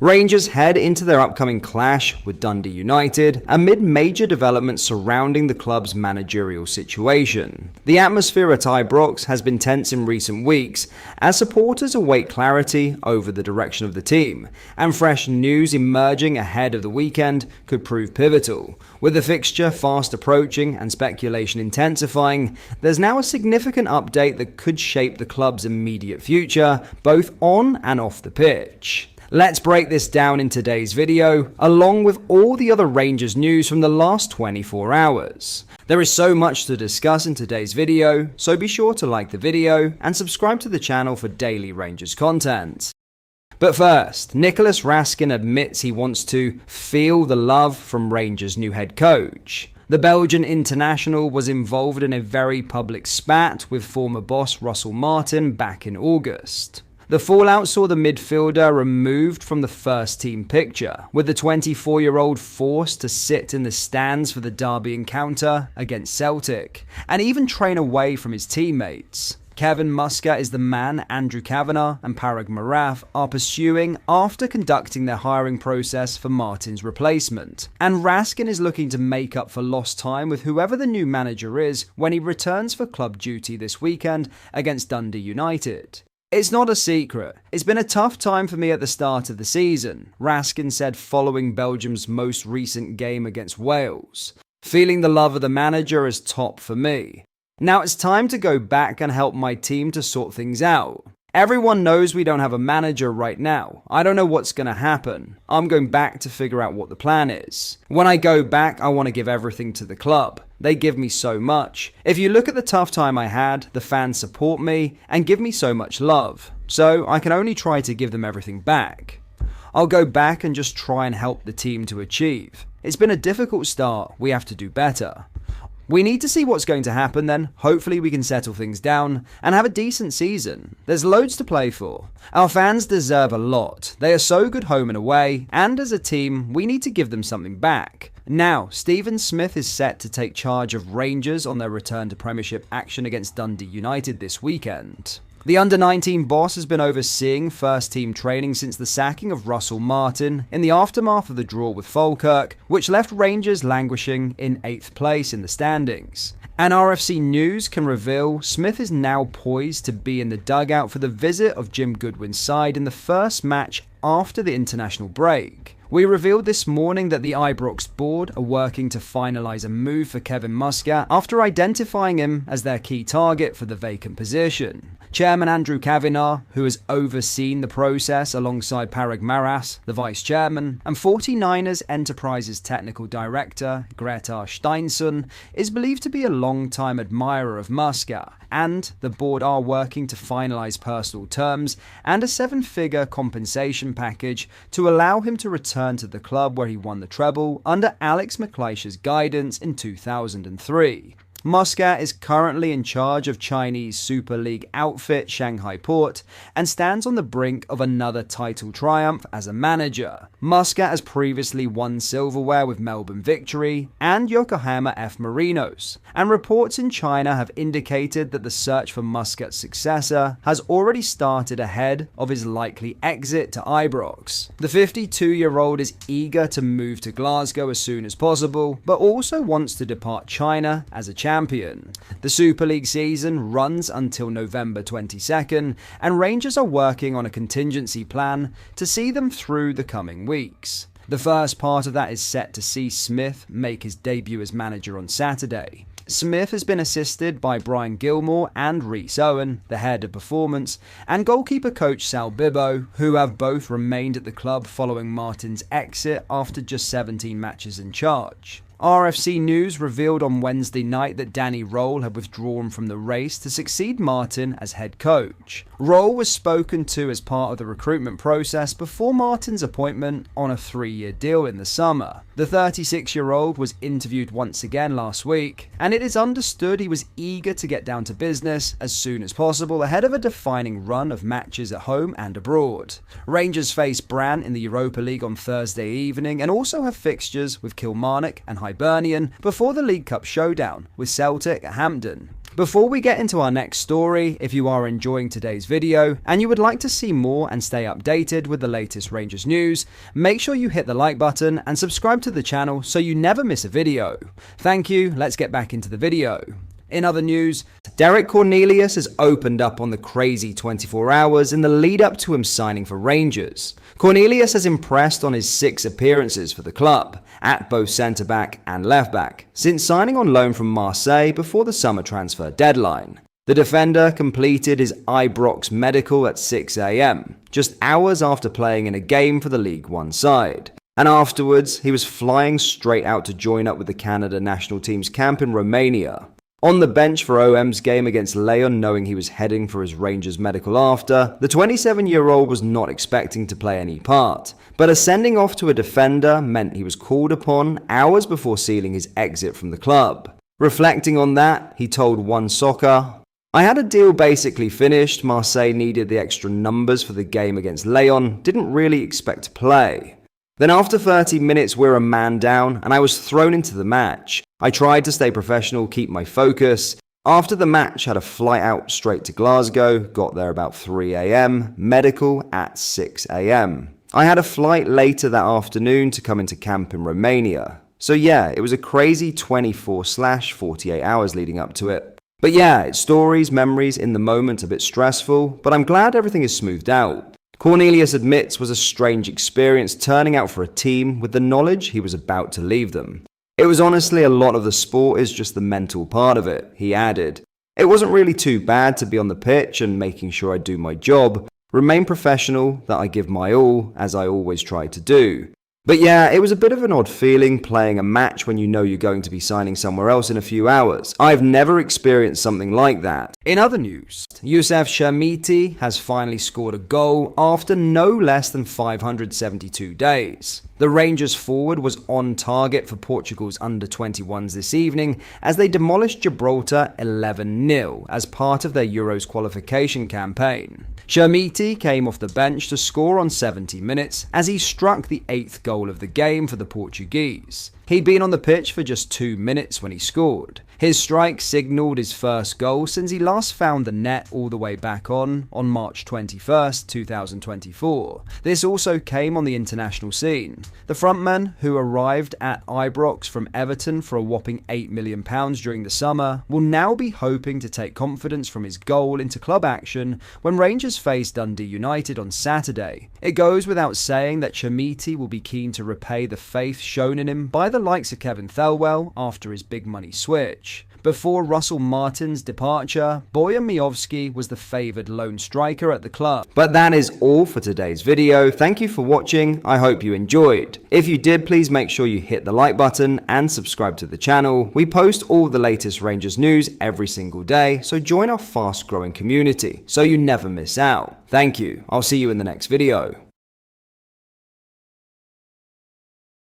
Rangers head into their upcoming clash with Dundee United amid major developments surrounding the club's managerial situation. The atmosphere at Ibrox has been tense in recent weeks as supporters await clarity over the direction of the team, and fresh news emerging ahead of the weekend could prove pivotal. With the fixture fast approaching and speculation intensifying, there's now a significant update that could shape the club's immediate future, both on and off the pitch. Let's break this down in today's video, along with all the other Rangers news from the last 24 hours. There is so much to discuss in today's video, so be sure to like the video and subscribe to the channel for daily Rangers content. But first, Nicholas Rascin admits he wants to feel the love from Rangers' new head coach. The Belgian international was involved in a very public spat with former boss Russell Martin back in August. The fallout saw the midfielder removed from the first team picture, with the 24-year-old forced to sit in the stands for the derby encounter against Celtic, and even train away from his teammates. Kevin Muscat is the man Andrew Kavanagh and Parag Maraf are pursuing after conducting their hiring process for Martin's replacement. And Rascin is looking to make up for lost time with whoever the new manager is when he returns for club duty this weekend against Dundee United. It's not a secret. It's been a tough time for me at the start of the season, Rascin said following Belgium's most recent game against Wales. Feeling the love of the manager is top for me. Now it's time to go back and help my team to sort things out. Everyone knows we don't have a manager right now. I don't know what's going to happen. I'm going back to figure out what the plan is. When I go back, I want to give everything to the club. They give me so much. If you look at the tough time I had, the fans support me and give me so much love. So I can only try to give them everything back. I'll go back and just try and help the team to achieve. It's been a difficult start. We have to do better. We need to see what's going to happen then. Hopefully we can settle things down and have a decent season. There's loads to play for. Our fans deserve a lot. They are so good home and away, and as a team, we need to give them something back. Now, Stephen Smith is set to take charge of Rangers on their return to Premiership action against Dundee United this weekend. The under-19 boss has been overseeing first-team training since the sacking of Russell Martin in the aftermath of the draw with Falkirk, which left Rangers languishing in 8th place in the standings. And RFC News can reveal Smith is now poised to be in the dugout for the visit of Jim Goodwin's side in the first match after the international break. We revealed this morning that the Ibrox board are working to finalise a move for Kevin Muscat after identifying him as their key target for the vacant position. Chairman Andrew Kavanagh, who has overseen the process alongside Parag Maraf, the vice chairman, and 49ers Enterprises technical director Greta Steinsson, is believed to be a long-time admirer of Muscat, and the board are working to finalise personal terms and a 7-figure compensation package to allow him to return to the club where he won the treble under Alex McLeish's guidance in 2003. Muscat is currently in charge of Chinese Super League outfit Shanghai Port and stands on the brink of another title triumph as a manager. Muscat has previously won silverware with Melbourne Victory and Yokohama F. Marinos, and reports in China have indicated that the search for Muscat's successor has already started ahead of his likely exit to Ibrox. The 52-year-old is eager to move to Glasgow as soon as possible, but also wants to depart China as a champion. The Super League season runs until November 22nd, and Rangers are working on a contingency plan to see them through the coming weeks. The first part of that is set to see Smith make his debut as manager on Saturday. Smith has been assisted by Brian Gilmore and Rhys Owen, the head of performance, and goalkeeper coach Sal Bibbo, who have both remained at the club following Martin's exit after just 17 matches in charge. RFC News revealed on Wednesday night that Danny Roll had withdrawn from the race to succeed Martin as head coach. Roll was spoken to as part of the recruitment process before Martin's appointment on a 3-year deal in the summer. The 36-year-old was interviewed once again last week, and it is understood he was eager to get down to business as soon as possible ahead of a defining run of matches at home and abroad. Rangers face Brann in the Europa League on Thursday evening and also have fixtures with Kilmarnock and Hibernian before the League Cup showdown with Celtic at Hampden. Before we get into our next story, if you are enjoying today's video and you would like to see more and stay updated with the latest Rangers news, make sure you hit the like button and subscribe to the channel so you never miss a video. Thank you, let's get back into the video. In other news, Derek Cornelius has opened up on the crazy 24 hours in the lead up to him signing for Rangers. Cornelius has impressed on his 6 appearances for the club, at both centre-back and left-back, since signing on loan from Marseille before the summer transfer deadline. The defender completed his Ibrox medical at 6 AM, just hours after playing in a game for the League One side. And afterwards, he was flying straight out to join up with the Canada national team's camp in Romania. On the bench for OM's game against Lyon, knowing he was heading for his Rangers medical after, the 27-year-old was not expecting to play any part, but a sending off to a defender meant he was called upon hours before sealing his exit from the club. Reflecting on that, he told One Soccer, "I had a deal basically finished, Marseille needed the extra numbers for the game against Lyon, didn't really expect to play. Then after 30 minutes we're a man down and I was thrown into the match. I tried to stay professional, keep my focus. After the match, had a flight out straight to Glasgow, got there about 3 AM, medical at 6 AM. I had a flight later that afternoon to come into camp in Romania. So yeah, it was a crazy 24/48 hours leading up to it. But yeah, it's stories, memories in the moment, a bit stressful, but I'm glad everything is smoothed out." Cornelius admits was a strange experience turning out for a team with the knowledge he was about to leave them. "It was honestly a lot of the sport is just the mental part of it," he added. "It wasn't really too bad to be on the pitch and making sure I do my job, remain professional, that I give my all, as I always try to do. But yeah, it was a bit of an odd feeling playing a match when you know you're going to be signing somewhere else in a few hours. I've never experienced something like that." In other news, Youssef Chermiti has finally scored a goal after no less than 572 days. The Rangers forward was on target for Portugal's under-21s this evening as they demolished Gibraltar 11-0 as part of their Euros qualification campaign. Chermiti came off the bench to score on 70 minutes as he struck the 8th goal of the game for the Portuguese. He'd been on the pitch for just 2 minutes when he scored. His strike signalled his first goal since he last found the net all the way back on March 21st, 2024. This also came on the international scene. The frontman, who arrived at Ibrox from Everton for a whopping £8 million during the summer, will now be hoping to take confidence from his goal into club action when Rangers face Dundee United on Saturday. It goes without saying that Chermiti will be keen to repay the faith shown in him by the likes of Kevin Thelwell after his big money switch. Before Russell Martin's departure, Bojan Miovski was the favoured lone striker at the club. But that is all for today's video. Thank you for watching. I hope you enjoyed. If you did, please make sure you hit the like button and subscribe to the channel. We post all the latest Rangers news every single day, so join our fast growing community so you never miss out. Thank you. I'll see you in the next video.